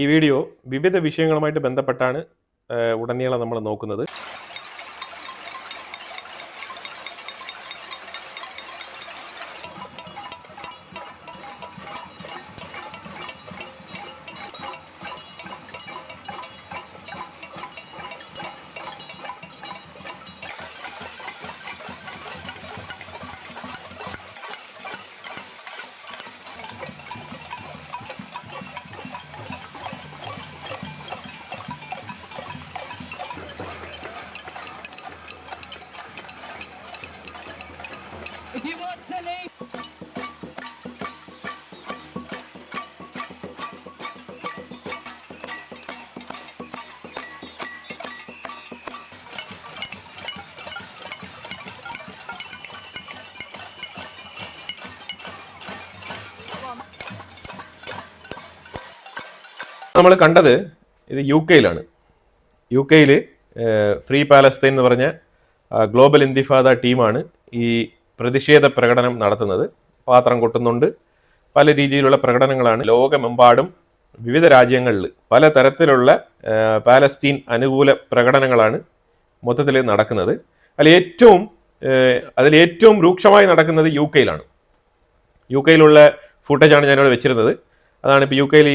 ഈ വീഡിയോ വിവിധ വിഷയങ്ങളുമായിട്ട് ബന്ധപ്പെട്ടാണ് ഉടനീളം നമ്മൾ നോക്കുന്നത്. നമ്മൾ കണ്ടത് ഇത് UK-യിലാണ്. UK-യിൽ ഫ്രീ പാലസ്തീൻ എന്ന് പറഞ്ഞ ഗ്ലോബൽ ഇന്തിഫാദ ടീമാണ് ഈ പ്രതിഷേധ പ്രകടനം നടത്തുന്നത്. പാത്രം കൊട്ടുന്നുണ്ട്, പല രീതിയിലുള്ള പ്രകടനങ്ങളാണ് ലോകമെമ്പാടും വിവിധ രാജ്യങ്ങളിൽ പലതരത്തിലുള്ള പാലസ്തീൻ അനുകൂല പ്രകടനങ്ങളാണ് മൊത്തത്തിൽ നടക്കുന്നത്. അതിൽ ഏറ്റവും രൂക്ഷമായി നടക്കുന്നത് UK-യിലാണ്. UK-യിലുള്ള ഫുട്ടേജാണ് ഞാനിവിടെ വെച്ചിരുന്നത്. അതാണ് ഇപ്പോൾ UK-യിൽ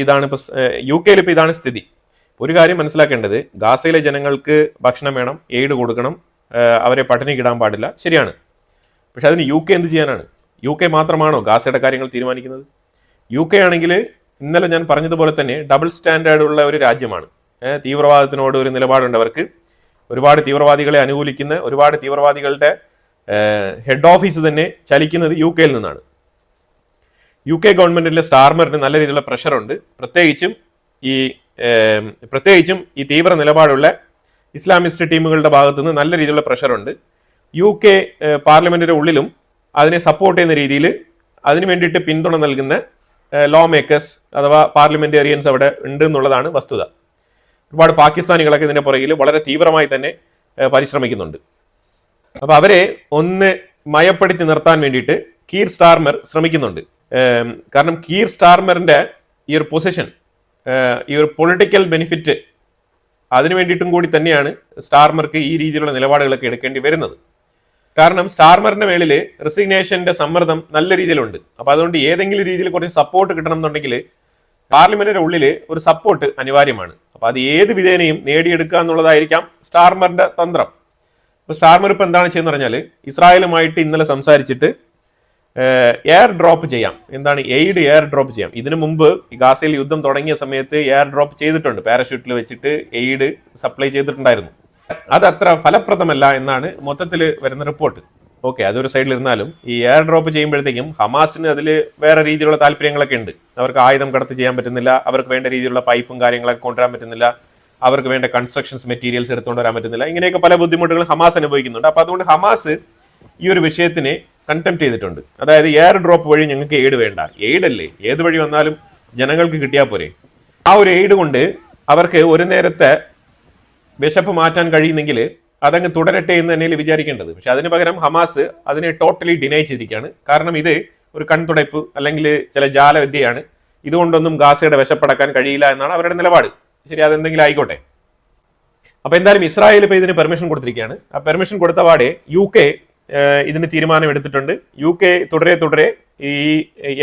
ഇപ്പോൾ ഇതാണ് സ്ഥിതി. ഒരു കാര്യം മനസ്സിലാക്കേണ്ടത്, ഗാസയിലെ ജനങ്ങൾക്ക് ഭക്ഷണം വേണം, എയ്ഡ് കൊടുക്കണം, അവരെ പട്ടിണിക്ക് ഇടാൻ പാടില്ല, ശരിയാണ്. പക്ഷെ അതിന് UK എന്ത് ചെയ്യാനാണ്? UK മാത്രമാണോ ഗാസയുടെ കാര്യങ്ങൾ തീരുമാനിക്കുന്നത്? UK ആണെങ്കിൽ ഇന്നലെ ഞാൻ പറഞ്ഞതുപോലെ തന്നെ ഡബിൾ സ്റ്റാൻഡേർഡ് ഉള്ള ഒരു രാജ്യമാണ്. തീവ്രവാദത്തിനോട് ഒരു നിലപാടുണ്ട് അവർക്ക്. ഒരുപാട് തീവ്രവാദികളെ അനുകൂലിക്കുന്ന, ഒരുപാട് തീവ്രവാദികളുടെ ഹെഡ് ഓഫീസ് തന്നെ ചലിക്കുന്നത് UK-യിൽ നിന്നാണ്. UK ഗവൺമെന്റിലെ സ്റ്റാർമറിന് നല്ല രീതിയിലുള്ള പ്രഷറുണ്ട്. പ്രത്യേകിച്ചും ഈ തീവ്ര നിലപാടുള്ള ഇസ്ലാമിസ്റ്റ് ടീമുകളുടെ ഭാഗത്തു നിന്ന് നല്ല രീതിയിലുള്ള പ്രഷറുണ്ട്. UK പാർലമെന്റിന്റെ ഉള്ളിലും അതിനെ സപ്പോർട്ട് ചെയ്യുന്ന രീതിയിൽ അതിനു വേണ്ടിയിട്ട് പിന്തുണ നൽകുന്ന ലോ മേക്കേഴ്സ് അഥവാ പാർലമെന്റേറിയൻസ് അവിടെ ഉണ്ട് എന്നുള്ളതാണ് വസ്തുത. ഒരുപാട് പാകിസ്ഥാനികളൊക്കെ ഇതിന്റെ പുറകിൽ വളരെ തീവ്രമായി തന്നെ പരിശ്രമിക്കുന്നുണ്ട്. അപ്പൊ അവരെ ഒന്ന് മയപ്പെടുത്തി നിർത്താൻ വേണ്ടിയിട്ട് കീർ സ്റ്റാർമർ ശ്രമിക്കുന്നുണ്ട്. കാരണം കീർ സ്റ്റാർമറിന്റെ ഈ ഒരു പൊസിഷൻ, ഈ ഒരു പൊളിറ്റിക്കൽ ബെനിഫിറ്റ്, അതിനു വേണ്ടിയിട്ടും കൂടി തന്നെയാണ് സ്റ്റാർമർക്ക് ഈ രീതിയിലുള്ള നിലപാടുകളൊക്കെ എടുക്കേണ്ടി വരുന്നത്. കാരണം സ്റ്റാർമറിന്റെ മേളിൽ റെസിഗ്നേഷന്റെ സമ്മർദ്ദം നല്ല രീതിയിലുണ്ട്. അപ്പൊ അതുകൊണ്ട് ഏതെങ്കിലും രീതിയിൽ കുറച്ച് സപ്പോർട്ട് കിട്ടണം എന്നുണ്ടെങ്കിൽ പാർലമെന്റിന്റെ ഉള്ളിൽ ഒരു സപ്പോർട്ട് അനിവാര്യമാണ്. അപ്പൊ അത് ഏത് വിധേനയും നേടിയെടുക്കുക എന്നുള്ളതായിരിക്കാം സ്റ്റാർമറിന്റെ തന്ത്രം. അപ്പൊ സ്റ്റാർമർ ഇപ്പൊ എന്താണ് ചെയ്യുന്നത് പറഞ്ഞാൽ, ഇസ്രായേലുമായിട്ട് ഇന്നലെ സംസാരിച്ചിട്ട് എയർ ഡ്രോപ്പ് ചെയ്യാം, എയ്ഡ് എയർ ഡ്രോപ്പ് ചെയ്യാം. ഇതിനു മുമ്പ് ഗാസയിൽ യുദ്ധം തുടങ്ങിയ സമയത്ത് എയർ ഡ്രോപ്പ് ചെയ്തിട്ടുണ്ട്, പാരഷൂട്ടിൽ വെച്ചിട്ട് എയ്ഡ് സപ്ലൈ ചെയ്തിട്ടുണ്ടായിരുന്നു. അത് അത്ര ഫലപ്രദമല്ല എന്നാണ് മൊത്തത്തിൽ വരുന്ന റിപ്പോർട്ട്. ഓക്കെ, അതൊരു സൈഡിൽ ഇരുന്നാലും ഈ എയർ ഡ്രോപ്പ് ചെയ്യുമ്പോഴത്തേക്കും ഹമാസിന് അതിൽ വേറെ രീതിയിലുള്ള താല്പര്യങ്ങളൊക്കെ ഉണ്ട്. അവർക്ക് ആയുധം കടത്ത് ചെയ്യാൻ പറ്റുന്നില്ല, അവർക്ക് വേണ്ട രീതിയിലുള്ള പൈപ്പും കാര്യങ്ങളൊക്കെ കൊണ്ടുവരാൻ പറ്റുന്നില്ല, അവർക്ക് വേണ്ട കൺസ്ട്രക്ഷൻസ് മെറ്റീരിയൽസ് എടുത്തുകൊണ്ട് വരാൻ പറ്റുന്നില്ല. ഇങ്ങനെയൊക്കെ പല ബുദ്ധിമുട്ടുകളും ഹമാസ് അനുഭവിക്കുന്നുണ്ട്. അപ്പൊ അതുകൊണ്ട് ഹമാസ് ഈ ഒരു വിഷയത്തിനെ കണ്ടംപ്റ്റ് ചെയ്തിട്ടുണ്ട്. അതായത് എയർ ഡ്രോപ്പ് വഴി ഞങ്ങൾക്ക് എയ്ഡ് വേണ്ട, എയ്ഡ് അല്ലേ, ഏത് വഴി വന്നാലും ജനങ്ങൾക്ക് കിട്ടിയാൽ പോരെ. ആ ഒരു എയ്ഡ് കൊണ്ട് അവർക്ക് ഒരു നേരത്തെ വിശപ്പ് മാറ്റാൻ കഴിയുന്നെങ്കിൽ അതങ്ങ് തുടരട്ടെ എന്ന് തന്നെയാണ് വിചാരിക്കേണ്ടത്. പക്ഷെ അതിന് പകരം ഹമാസ് അതിനെ ടോട്ടലി ഡിനൈ ചെയ്തിരിക്കുകയാണ്. കാരണം ഇത് ഒരു കൺതുടയ്പ് അല്ലെങ്കിൽ ചില ജാലവിദ്യയാണ്, ഇതുകൊണ്ടൊന്നും ഗാസയുടെ വിശപ്പടക്കാൻ കഴിയില്ല എന്നാണ് അവരുടെ നിലപാട്. ശരി, അതെന്തെങ്കിലും ആയിക്കോട്ടെ. അപ്പൊ എന്തായാലും ഇസ്രായേൽ ഇപ്പൊ ഇതിന് പെർമിഷൻ കൊടുത്തിരിക്കുകയാണ്. ആ പെർമിഷൻ കൊടുത്തപാടെ UK ഇതിന് തീരുമാനം എടുത്തിട്ടുണ്ട്. UK തുടരെ ഈ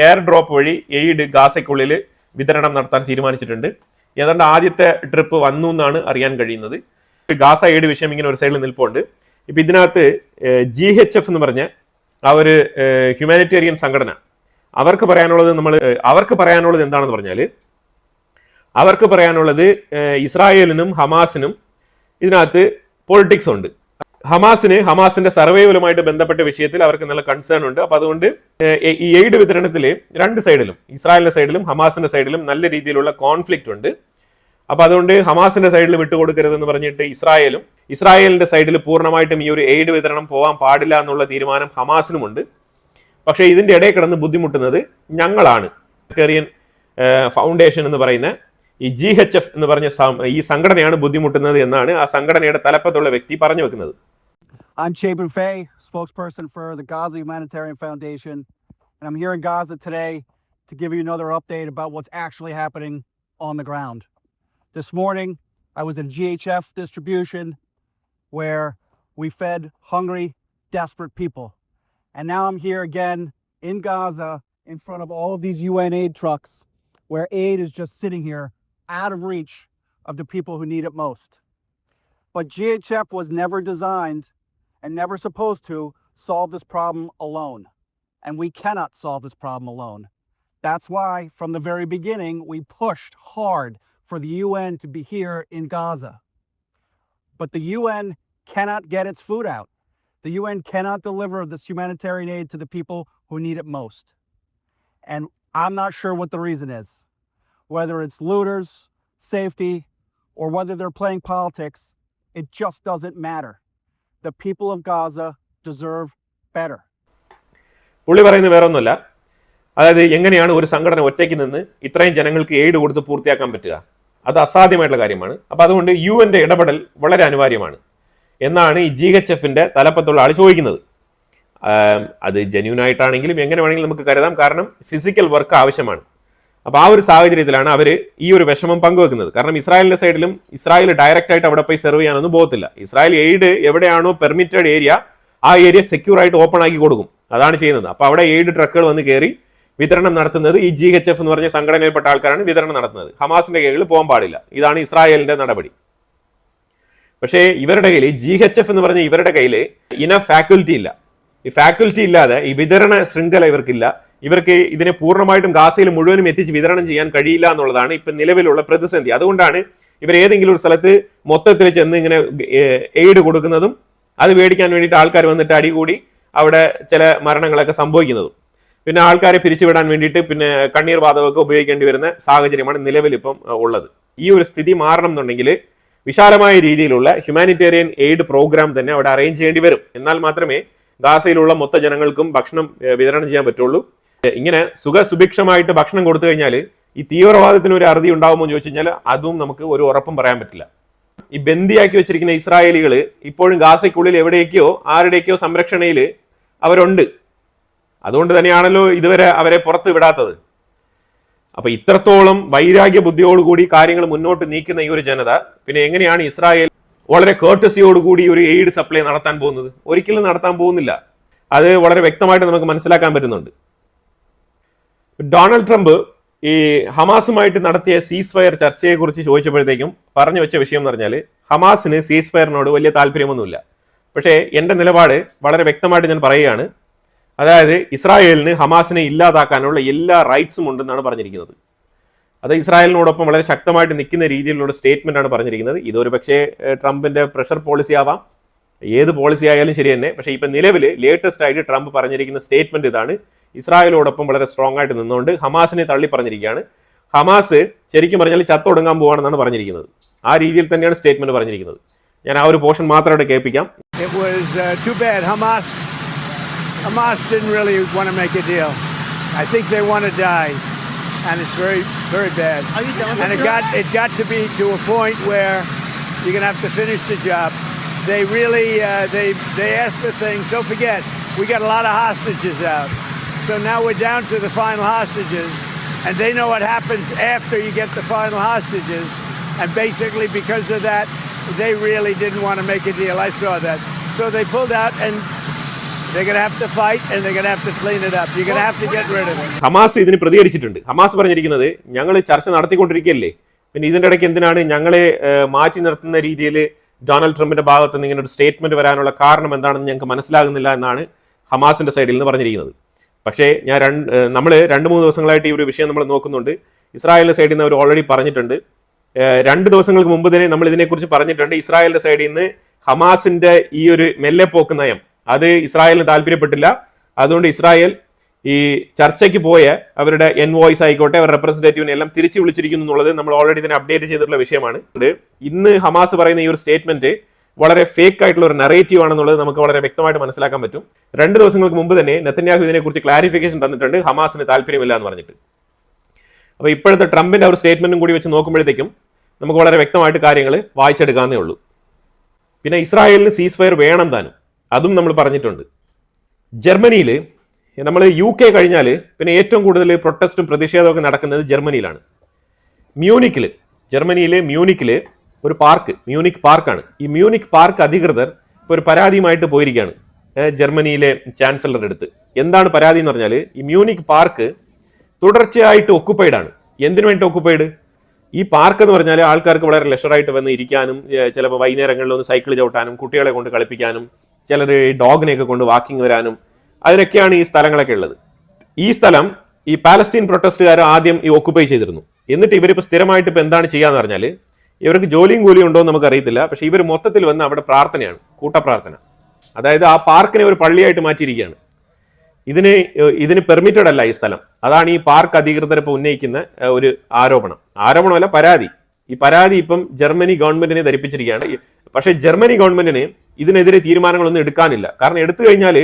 എയർ ഡ്രോപ്പ് വഴി എയ്ഡ് ഗാസയ്ക്കുള്ളിൽ വിതരണം നടത്താൻ തീരുമാനിച്ചിട്ടുണ്ട്. ഏതാണ്ട് ആദ്യത്തെ ട്രിപ്പ് വന്നു എന്നാണ് അറിയാൻ കഴിയുന്നത്. ഗാസ എയ്ഡ് വിഷയം ഇങ്ങനെ ഒരു സൈഡിൽ നിൽപ്പുണ്ട്. ഇപ്പൊ ഇതിനകത്ത് GHF എന്ന് പറഞ്ഞ ആ ഒരു ഹ്യൂമാനിറ്റേറിയൻ സംഘടന അവർക്ക് പറയാനുള്ളത് എന്താണെന്ന് പറഞ്ഞാൽ, അവർക്ക് പറയാനുള്ളത് ഇസ്രായേലിനും ഹമാസിനും ഇതിനകത്ത് പൊളിറ്റിക്സ് ഉണ്ട്. ഹമാസിന്റെ സർവൈവലുമായിട്ട് ബന്ധപ്പെട്ട വിഷയത്തിൽ അവർക്ക് നല്ല കൺസേൺ ഉണ്ട്. അപ്പൊ അതുകൊണ്ട് ഈ എയ്ഡ് വിതരണത്തിൽ രണ്ട് സൈഡിലും, ഇസ്രായേലിന്റെ സൈഡിലും ഹമാസിന്റെ സൈഡിലും നല്ല രീതിയിലുള്ള കോൺഫ്ലിക്റ്റ് ഉണ്ട്. അപ്പൊ അതുകൊണ്ട് ഹമാസിന്റെ സൈഡിൽ വിട്ടുകൊടുക്കരുതെന്ന് പറഞ്ഞിട്ട് ഇസ്രായേലിന്റെ സൈഡിൽ പൂർണ്ണമായിട്ടും ഈ ഒരു എയ്ഡ് വിതരണം പോകാൻ പാടില്ല എന്നുള്ള തീരുമാനം ഹമാസിനുമുണ്ട്. പക്ഷേ ഇതിന്റെ ഇടയിൽ കിടന്ന് ബുദ്ധിമുട്ടുന്നത് ഞങ്ങളാണ്. ഹ്യൂമാനിറ്റേറിയൻ ഫൗണ്ടേഷൻ എന്ന് പറയുന്ന ഈ GHF എന്ന് പറഞ്ഞ ഈ സംഘടനയാണ് ബുദ്ധിമുട്ടുന്നത് എന്നാണ് ആ സംഘടനയുടെ തലപ്പത്തുള്ള വ്യക്തി പറഞ്ഞു വെക്കുന്നത്. I'm Chebin Faye, spokesperson for the Gaza Humanitarian Foundation, and I'm here in Gaza today to give you another update about what's actually happening on the ground. This morning, I was in GHF distribution where we fed hungry, desperate people. And now I'm here again in Gaza in front of all of these UN aid trucks where aid is just sitting here out of reach of the people who need it most. But GHF was never designed and never supposed to solve this problem alone. And we cannot solve this problem alone. That's why, from the very beginning, we pushed hard for the UN to be here in Gaza. But the UN cannot get its food out. The UN cannot deliver this humanitarian aid to the people who need it most. And I'm not sure what the reason is. Whether it's looters, safety, or whether they're playing politics, it just doesn't matter. The people of Gaza deserve better. പുള്ളി പറയുന്നത് വേറെ ഒന്നുമല്ല. അതായത് എങ്ങനെയാണ് ഒരു സംഘടന ഒറ്റയ്ക്ക് നിന്ന് ഇത്രയും ജനങ്ങൾക്ക് എയ്ഡ് കൊടുത്ത് പൂർത്തിയാക്കാൻ പറ്റുക? അത് അസാധ്യമായിട്ടുള്ള കാര്യമാണ്. അപ്പോൾ അതുകൊണ്ട് UN ഇടപെടൽ വളരെ അനിവാര്യമാണ് എന്നാണ് ഈ GHFന്റെ തലപ്പത്തുള്ള ആൾ ചോദിക്കുന്നത്. അത് ജെന്യൂൻ ആയിട്ടാണെങ്കിലും എങ്ങനെ വേണമെങ്കിലും നമുക്ക് കരുതാം. കാരണം ഫിസിക്കൽ വർക്ക് ആവശ്യമാണ്. അപ്പോൾ ആ ഒരു സാഹചര്യത്തിലാണ് അവർ ഈ ഒരു വിഷമം പങ്കുവെക്കുന്നത്. കാരണം ഇസ്രായേലിന്റെ സൈഡിലും ഇസ്രായേൽ ഡയറക്റ്റ് ആയിട്ട് അവിടെ പോയി സെർവ് ചെയ്യാനൊന്നും പോകത്തില്ല. ഇസ്രായേൽ എയ്ഡ് എവിടെയാണോ പെർമിറ്റഡ് ഏരിയ ആ ഏരിയ സെക്യൂർ ആയിട്ട് ഓപ്പൺ ആക്കി കൊടുക്കും. അതാണ് ചെയ്യുന്നത്. അപ്പോൾ അവിടെ എയ്ഡ് ട്രക്കുകൾ വന്ന് കയറി വിതരണം നടത്തുന്നത് ഈ GHF എന്ന് പറഞ്ഞ സംഘടനയിൽപ്പെട്ട ആൾക്കാരാണ് വിതരണം നടത്തുന്നത്. ഹമാസിന്റെ കീഴിൽ പോകാൻ പാടില്ല. ഇതാണ് ഇസ്രായേലിന്റെ നടപടി. പക്ഷേ ഇവരുടെ കയ്യിൽ GHF എന്ന് പറഞ്ഞ ഇവരുടെ കയ്യിൽ ഇനഫ് ഫാക്കൽറ്റി ഇല്ല. ഈ ഫാക്കൽറ്റി ഇല്ലാതെ ഈ വിതരണ ശൃംഖല ഇവർക്കില്ല. ഇവർക്ക് ഇതിനെ പൂർണ്ണമായിട്ടും ഗാസയിൽ മുഴുവനും എത്തിച്ച് വിതരണം ചെയ്യാൻ കഴിയില്ല എന്നുള്ളതാണ് ഇപ്പം നിലവിലുള്ള പ്രതിസന്ധി. അതുകൊണ്ടാണ് ഇവർ ഏതെങ്കിലും ഒരു സ്ഥലത്ത് മൊത്തത്തിൽ ചെന്ന് ഇങ്ങനെ എയ്ഡ് കൊടുക്കുന്നതും അത് മേടിക്കാൻ വേണ്ടിയിട്ട് ആൾക്കാർ വന്നിട്ട് അടികൂടി അവിടെ ചില മരണങ്ങളൊക്കെ സംഭവിക്കുന്നതും പിന്നെ ആൾക്കാരെ പിരിച്ചുവിടാൻ വേണ്ടിയിട്ട് പിന്നെ കണ്ണീർ വാതകമൊക്കെ ഉപയോഗിക്കേണ്ടി വരുന്ന സാഹചര്യമാണ് നിലവിൽ ഇപ്പം ഉള്ളത്. ഈ ഒരു സ്ഥിതി മാറണം എന്നുണ്ടെങ്കിൽ വിശാലമായ രീതിയിലുള്ള ഹ്യൂമാനിറ്റേറിയൻ എയ്ഡ് പ്രോഗ്രാം തന്നെ അവിടെ അറേഞ്ച് ചെയ്യേണ്ടി വരും. എന്നാൽ മാത്രമേ ഗാസയിലുള്ള മൊത്ത ജനങ്ങൾക്കും ഭക്ഷണം വിതരണം ചെയ്യാൻ പറ്റുള്ളൂ. ഇങ്ങനെ സുഭിക്ഷമായിട്ട് ഭക്ഷണം കൊടുത്തു കഴിഞ്ഞാൽ ഈ തീവ്രവാദത്തിന് ഒരു അറുതി ഉണ്ടാകുമോ എന്ന് ചോദിച്ചു കഴിഞ്ഞാൽ അതും നമുക്ക് ഒരു ഉറപ്പും പറയാൻ പറ്റില്ല. ഈ ബന്ദിയാക്കി വെച്ചിരിക്കുന്ന ഇസ്രായേലികൾ ഇപ്പോഴും ഗാസയ്ക്കുള്ളിൽ എവിടേക്കോ ആരുടെയൊക്കെയോ സംരക്ഷണയിൽ അവരുണ്ട്. അതുകൊണ്ട് തന്നെയാണല്ലോ ഇതുവരെ അവരെ പുറത്ത് വിടാത്തത്. അപ്പൊ ഇത്രത്തോളം വൈരാഗ്യ ബുദ്ധിയോടുകൂടി കാര്യങ്ങൾ മുന്നോട്ട് നീക്കുന്ന ഈ ഒരു ജനത പിന്നെ എങ്ങനെയാണ് ഇസ്രായേൽ വളരെ കേർട്ടസിയോടുകൂടി ഒരു എയ്ഡ് സപ്ലൈ നടത്താൻ പോകുന്നത്? ഒരിക്കലും നടത്താൻ പോകുന്നില്ല. അത് വളരെ വ്യക്തമായിട്ട് നമുക്ക് മനസ്സിലാക്കാൻ പറ്റുന്നുണ്ട്. ഡൊണാൾഡ് ട്രംപ് ഈ ഹമാസുമായിട്ട് നടത്തിയ സീസ് ഫയർ ചർച്ചയെക്കുറിച്ച് ചോദിച്ചപ്പോഴത്തേക്കും പറഞ്ഞു വെച്ച വിഷയം എന്ന് പറഞ്ഞാൽ ഹമാസിന് സീസ് ഫയറിനോട് വലിയ താല്പര്യമൊന്നുമില്ല. പക്ഷേ എൻ്റെ നിലപാട് വളരെ വ്യക്തമായിട്ട് ഞാൻ പറയുകയാണ്. അതായത് ഇസ്രായേലിന് ഹമാസിനെ ഇല്ലാതാക്കാനുള്ള എല്ലാ റൈറ്റ്സും ഉണ്ടെന്നാണ് പറഞ്ഞിരിക്കുന്നത്. അത് ഇസ്രായേലിനോടൊപ്പം വളരെ ശക്തമായിട്ട് നിൽക്കുന്ന രീതിയിലുള്ള സ്റ്റേറ്റ്മെന്റ് ആണ് പറഞ്ഞിരിക്കുന്നത്. ഇതൊരു പക്ഷേ ട്രംപിന്റെ പ്രഷർ പോളിസി ആവാം, ഏത് പോളിസി ആയാലും ശരി തന്നെ. പക്ഷേ ഇപ്പം നിലവിൽ ലേറ്റസ്റ്റ് ആയിട്ട് ട്രംപ് പറഞ്ഞിരിക്കുന്ന സ്റ്റേറ്റ്മെന്റ് ഇതാണ്. ഇസ്രായേലോടൊപ്പം വളരെ സ്ട്രോങ് ആയിട്ട് നിന്നുകൊണ്ട് ഹമാസിനെ തള്ളി പറഞ്ഞിരിക്കുകയാണ്. ഹമാസ് ശരിക്കും പറഞ്ഞാൽ ചത്തൊടുങ്ങാൻ പോവാണെന്നാണ് പറഞ്ഞിരിക്കുന്നത്. ആ രീതിയിൽ തന്നെയാണ് സ്റ്റേറ്റ്മെന്റ് പറഞ്ഞിരിക്കുന്നത്. ഞാൻ ആ ഒരു പോർഷൻ മാത്രം അവിടെ കേൾപ്പിക്കാം. Hamas didn't really want to make a deal. I think they want to die, and it's very, very bad. And it got to be to a point where you're going to have to finish the job. They really they asked for things. Don't forget, we got a lot of hostages out. So now we're down to the final hostages, and they know what happens after you get the final hostages. And basically, because of that, they really didn't want to make a deal. I saw that. So they pulled out, and they're going to have to fight, and they're going to have to clean it up. You're going to have to get rid of it. Hamas ഇതിന് പ്രതികരിച്ചിട്ടുണ്ട്. Hamas പറഞ്ഞിരിക്കുന്നത് ഞങ്ങൾ ചർച്ച നടത്തിക്കൊണ്ടിരിക്കുകയല്ലേ, പിന്നെ ഇതിൻ്റെ ഇടയ്ക്ക് എന്തിനാണ് ഞങ്ങളെ മാറ്റി നിർത്തുന്ന രീതിയിൽ ഡൊണാൾഡ് ട്രംപിന്റെ ഭാഗത്ത് നിന്ന് ഇങ്ങനെ ഒരു സ്റ്റേറ്റ്മെന്റ് വരാനുള്ള കാരണം എന്താണെന്ന് ഞങ്ങൾക്ക് മനസ്സിലാകുന്നില്ല എന്നാണ് ഹമാസിന്റെ സൈഡിൽ നിന്ന് പറഞ്ഞിരിക്കുന്നത്. പക്ഷേ നമ്മൾ 2-3 ദിവസങ്ങളായിട്ട് ഈ ഒരു വിഷയം നമ്മൾ നോക്കുന്നുണ്ട്. ഇസ്രായേലിന്റെ സൈഡിൽ നിന്ന് അവർ ഓൾറെഡി പറഞ്ഞിട്ടുണ്ട്. 2 ദിവസങ്ങൾക്ക് മുമ്പ് തന്നെ നമ്മൾ ഇതിനെക്കുറിച്ച് പറഞ്ഞിട്ടുണ്ട്. ഇസ്രായേലിന്റെ സൈഡിൽ നിന്ന് ഹമാസിന്റെ ഈ ഒരു മെല്ലെപ്പോക്ക് നയം അത് ഇസ്രായേലിന് താല്പര്യപ്പെട്ടില്ല. അതുകൊണ്ട് ഇസ്രായേൽ ഈ ചർച്ചയ്ക്ക് പോയ അവരുടെ എൻവോയ്സ് ആയിക്കോട്ടെ അവരുടെ റെപ്രസെന്റേറ്റീവിനെ എല്ലാം തിരിച്ചു വിളിച്ചിരിക്കുന്നു എന്നുള്ളത് നമ്മൾ ഓൾറെഡി ഇതിനെ അപ്ഡേറ്റ് ചെയ്തിട്ടുള്ള വിഷയമാണ്. ഇന്ന് ഹമാസ് പറയുന്ന ഈ ഒരു സ്റ്റേറ്റ്മെന്റ് വളരെ ഫേക്ക് ആയിട്ടുള്ള ഒരു നറേറ്റീവ് ആണെന്നുള്ളത് നമുക്ക് വളരെ വ്യക്തമായിട്ട് മനസ്സിലാക്കാൻ പറ്റും. 2 ദിവസങ്ങൾക്ക് മുമ്പ് തന്നെ നെതന്യാഹു ഇതിനെക്കുറിച്ച് ക്ലാരിഫിക്കേഷൻ തന്നിട്ടുണ്ട്, ഹമാസിന് താല്പര്യമില്ല എന്ന് പറഞ്ഞിട്ട്. അപ്പോൾ ഇപ്പോഴത്തെ ട്രംപിന്റെ ഒരു സ്റ്റേറ്റ്മെന്റും കൂടി വെച്ച് നോക്കുമ്പോഴത്തേക്കും നമുക്ക് വളരെ വ്യക്തമായിട്ട് കാര്യങ്ങൾ വായിച്ചെടുക്കാവുന്നേ ഉള്ളൂ. പിന്നെ ഇസ്രായേലിന് സീസ് ഫയർ വേണം താനും, അതും നമ്മൾ പറഞ്ഞിട്ടുണ്ട്. ജർമ്മനിയിൽ നമ്മൾ UK കഴിഞ്ഞാൽ പിന്നെ ഏറ്റവും കൂടുതൽ പ്രൊട്ടസ്റ്റും പ്രതിഷേധമൊക്കെ നടക്കുന്നത് ജർമ്മനിയിലാണ്. മ്യൂണിക്കിൽ ജർമ്മനിയിലെ മ്യൂണിക്കിൽ ഒരു പാർക്ക്, മ്യൂണിക് പാർക്കാണ്. ഈ മ്യൂണിക് പാർക്ക് അധികൃതർ ഇപ്പോൾ ഒരു പരാതിയുമായിട്ട് പോയിരിക്കുകയാണ് ജർമ്മനിയിലെ ചാൻസലറുടെ അടുത്ത്. എന്താണ് പരാതി എന്ന് പറഞ്ഞാൽ, ഈ മ്യൂണിക് പാർക്ക് തുടർച്ചയായിട്ട് ഒക്കുപ്പൈഡ് ആണ്. എന്തിനു വേണ്ടി ഒക്കുപ്പൈഡ്? ഈ പാർക്ക് എന്ന് പറഞ്ഞാൽ ആൾക്കാർക്ക് വളരെ ലെഷറായിട്ട് വന്ന് ഇരിക്കാനും, ചിലപ്പോൾ വൈകുന്നേരങ്ങളിൽ ഒന്ന് സൈക്കിൾ ചവിട്ടാനും, കുട്ടികളെ കൊണ്ട് കളിപ്പിക്കാനും, ചിലർ ഡോഗിനെയൊക്കെ കൊണ്ട് വാക്കിംഗ് വരാനും, അതിനൊക്കെയാണ് ഈ സ്ഥലങ്ങളൊക്കെ ഉള്ളത്. ഈ സ്ഥലം ഈ പാലസ്തീൻ പ്രൊട്ടസ്റ്റുകാർ ആദ്യം ഈ ഒക്കുപ്പൈ ചെയ്തിരുന്നു. എന്നിട്ട് ഇവരിപ്പോൾ സ്ഥിരമായിട്ട് ഇപ്പോൾ എന്താണ് ചെയ്യാന്ന് പറഞ്ഞാൽ, ഇവർക്ക് ജോലിയും കൂലിയും ഉണ്ടോ എന്ന് നമുക്ക് അറിയത്തില്ല, പക്ഷെ ഇവർ മൊത്തത്തിൽ വന്ന് അവിടെ പ്രാർത്ഥനയാണ്, കൂട്ടപ്രാർത്ഥന. അതായത് ആ പാർക്കിനെ ഒരു പള്ളിയായിട്ട് മാറ്റിയിരിക്കുകയാണ്. ഇതിന് പെർമിറ്റഡ് അല്ല ഈ സ്ഥലം. അതാണ് ഈ പാർക്ക് അധികൃതർ ഇപ്പോൾ ഉന്നയിക്കുന്ന ഒരു ആരോപണമല്ല, പരാതി. ഈ പരാതി ഇപ്പം ജർമ്മനി ഗവൺമെന്റിനെ ധരിപ്പിച്ചിരിക്കുകയാണ്. പക്ഷേ ജർമ്മനി ഗവൺമെന്റിന് ഇതിനെതിരെ തീരുമാനങ്ങളൊന്നും എടുക്കാനില്ല. കാരണം എടുത്തു കഴിഞ്ഞാൽ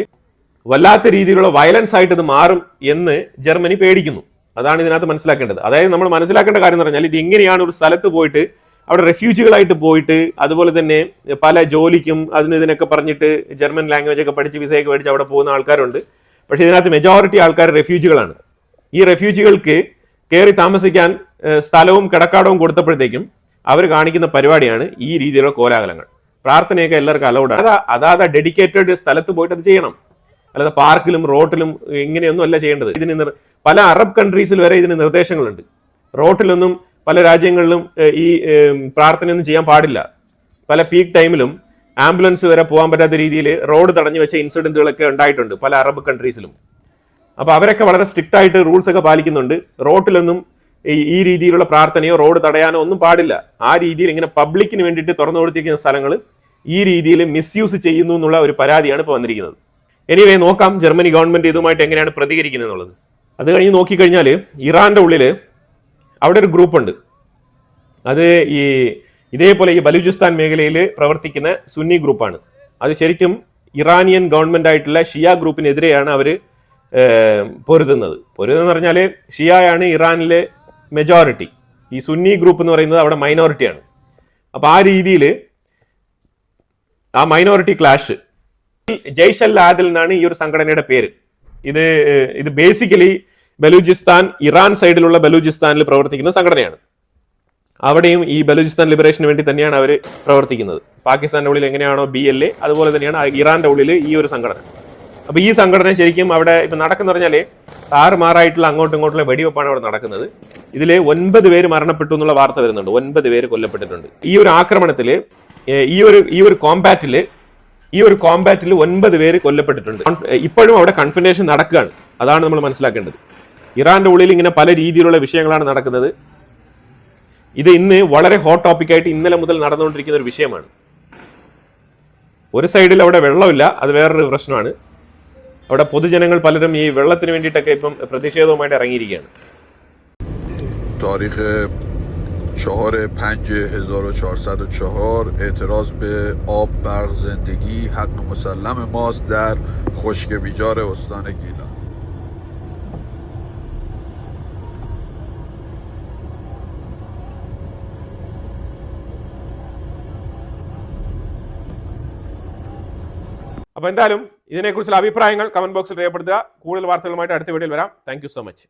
വല്ലാത്ത രീതിയിലുള്ള വയലൻസ് ആയിട്ട് ഇത് മാറും എന്ന് ജർമ്മനി പേടിക്കുന്നു. അതാണ് ഇതിനകത്ത് മനസ്സിലാക്കേണ്ടത്. അതായത് നമ്മൾ മനസ്സിലാക്കേണ്ട കാര്യം എന്ന് പറഞ്ഞാൽ, ഇത് എങ്ങനെയാണ് ഒരു സ്ഥലത്ത് പോയിട്ട് അവിടെ റെഫ്യൂജികളായിട്ട് പോയിട്ട്, അതുപോലെ തന്നെ പല ജോലിക്കും ഇതിനൊക്കെ പറഞ്ഞിട്ട് ജർമ്മൻ ലാംഗ്വേജ് ഒക്കെ പഠിച്ച് വിസയൊക്കെ പഠിച്ച് അവിടെ പോകുന്ന ആൾക്കാരുണ്ട്. പക്ഷെ ഇതിനകത്ത് മെജോറിറ്റി ആൾക്കാർ റെഫ്യൂജികളാണ്. ഈ റെഫ്യൂജികൾക്ക് കയറി താമസിക്കാൻ സ്ഥലവും കിടക്കാടവും കൊടുത്തപ്പോഴത്തേക്കും അവർ കാണിക്കുന്ന പരിപാടിയാണ് ഈ രീതിയിലുള്ള കോലാഹലങ്ങൾ. പ്രാർത്ഥനയൊക്കെ എല്ലാവർക്കും അലൗഡാണ്. അതാത് ഡെഡിക്കേറ്റഡ് സ്ഥലത്ത് പോയിട്ട് അത് ചെയ്യണം. അല്ലാതെ പാർക്കിലും റോട്ടിലും ഇങ്ങനെയൊന്നും അല്ല ചെയ്യേണ്ടത്. ഇതിന് പല അറബ് കൺട്രീസിൽ വരെ ഇതിന് നിർദ്ദേശങ്ങളുണ്ട്. റോട്ടിലൊന്നും പല രാജ്യങ്ങളിലും ഈ പ്രാർത്ഥനയൊന്നും ചെയ്യാൻ പാടില്ല. പല പീക്ക് ടൈമിലും ആംബുലൻസ് വരെ പോകാൻ പറ്റാത്ത രീതിയിൽ റോഡ് തടഞ്ഞു വെച്ച ഇൻസിഡന്റുകളൊക്കെ ഉണ്ടായിട്ടുണ്ട് പല അറബ് കൺട്രീസിലും. അപ്പോൾ അവരൊക്കെ വളരെ സ്ട്രിക്റ്റ് ആയിട്ട് റൂൾസ് ഒക്കെ പാലിക്കുന്നുണ്ട്. റോട്ടിലൊന്നും ഈ രീതിയിലുള്ള പ്രാർത്ഥനയോ റോഡ് തടയാനോ ഒന്നും പാടില്ല. ആ രീതിയിൽ ഇങ്ങനെ പബ്ലിക്കിന് വേണ്ടിയിട്ട് തുറന്നു കൊടുത്തിരിക്കുന്ന സ്ഥലങ്ങൾ ഈ രീതിയിൽ മിസ്യൂസ് ചെയ്യുന്നു എന്നുള്ള ഒരു പരാതിയാണ് ഇപ്പോൾ വന്നിരിക്കുന്നത്. എനിവേ നോക്കാം ജർമ്മനി ഗവൺമെന്റ് ഇതുമായിട്ട് എങ്ങനെയാണ് പ്രതികരിക്കുന്നത് എന്നുള്ളത്. അത് കഴിഞ്ഞ് നോക്കിക്കഴിഞ്ഞാൽ ഇറാന്റെ ഉള്ളിൽ അവിടെ ഒരു ഗ്രൂപ്പ് ഉണ്ട്. അത് ഇതേപോലെ ഈ ബലൂചിസ്ഥാൻ മേഖലയിൽ പ്രവർത്തിക്കുന്ന സുന്നി ഗ്രൂപ്പാണ്. അത് ശരിക്കും ഇറാനിയൻ ഗവൺമെന്റ് ആയിട്ടുള്ള ഷിയ ഗ്രൂപ്പിനെതിരെയാണ് അവർ പൊരുതുന്നത് പറഞ്ഞാൽ ഷിയയാണ് ഇറാനിലെ മെജോറിറ്റി, ഈ സുന്നി ഗ്രൂപ്പ് എന്ന് പറയുന്നത് അവിടെ മൈനോറിറ്റിയാണ്. അപ്പൊ ആ രീതിയിൽ ആ മൈനോറിറ്റി ക്ലാഷ്, ജയ്ഷ് അൽ ആദിൽ എന്നാണ് ഈ ഒരു സംഘടനയുടെ പേര്. ഇത് ബേസിക്കലി ബലൂചിസ്ഥാൻ, ഇറാൻ സൈഡിലുള്ള ബലൂചിസ്ഥാനിൽ പ്രവർത്തിക്കുന്ന സംഘടനയാണ്. അവിടെയും ഈ ബലൂചിസ്ഥാൻ ലിബറേഷന് വേണ്ടി തന്നെയാണ് അവർ പ്രവർത്തിക്കുന്നത്. പാകിസ്ഥാന്റെ ഉള്ളിൽ എങ്ങനെയാണോ BLA, അതുപോലെ തന്നെയാണ് ഇറാന്റെ ഉള്ളിൽ ഈ ഒരു സംഘടന. അപ്പൊ ഈ സംഘടന ശരിക്കും അവിടെ ഇപ്പൊ നടക്കുന്ന പറഞ്ഞാല് താറുമാറായിട്ടുള്ള അങ്ങോട്ടും ഇങ്ങോട്ടുള്ള വെടിവെപ്പാണ് അവിടെ നടക്കുന്നത്. ഇതിൽ 9 പേര് മരണപ്പെട്ടു എന്നുള്ള വാർത്ത വരുന്നുണ്ട്. 9 പേര് കൊല്ലപ്പെട്ടിട്ടുണ്ട് ഈ ഒരു ആക്രമണത്തില്. ഈ ഒരു കോമ്പാറ്റില് 9 പേര് കൊല്ലപ്പെട്ടിട്ടുണ്ട്. ഇപ്പോഴും അവിടെ കൺഫിനേഷൻ നടക്കുകയാണ്. അതാണ് നമ്മൾ മനസ്സിലാക്കേണ്ടത്. ഇറാന്റെ ഉള്ളിൽ ഇങ്ങനെ പല രീതിയിലുള്ള വിഷയങ്ങളാണ് നടക്കുന്നത്. ഇത് ഇന്ന് വളരെ ഹോട്ട് ടോപ്പിക്കായിട്ട് ഇന്നലെ മുതൽ നടന്നുകൊണ്ടിരിക്കുന്ന ഒരു വിഷയമാണ്. ഒരു സൈഡിൽ അവിടെ വെള്ളമില്ല, അത് വേറൊരു പ്രശ്നമാണ്. അവിടെ പൊതുജനങ്ങൾ പലരും ഈ വെള്ളത്തിന് വേണ്ടിയിട്ടൊക്കെ ഇപ്പം പ്രതിഷേധവുമായിട്ട് ഇറങ്ങിയിരിക്കുകയാണ്. تاریخ 4/5/1404 اعتراض به آب، برق، زندگی حق مسلم ماست در خشک بیجار استان گیلان. അപ്പോൾ എന്തായാലും ഇതിനെക്കുറിച്ചുള്ള അഭിപ്രായങ്ങൾ കമന്റ് ബോക്സിൽ രേഖപ്പെടുത്തുക. കൂടുതൽ വാർത്തകളുമായിട്ട് അടുത്ത വീഡിയോയിൽ വരാം. Thank you so much.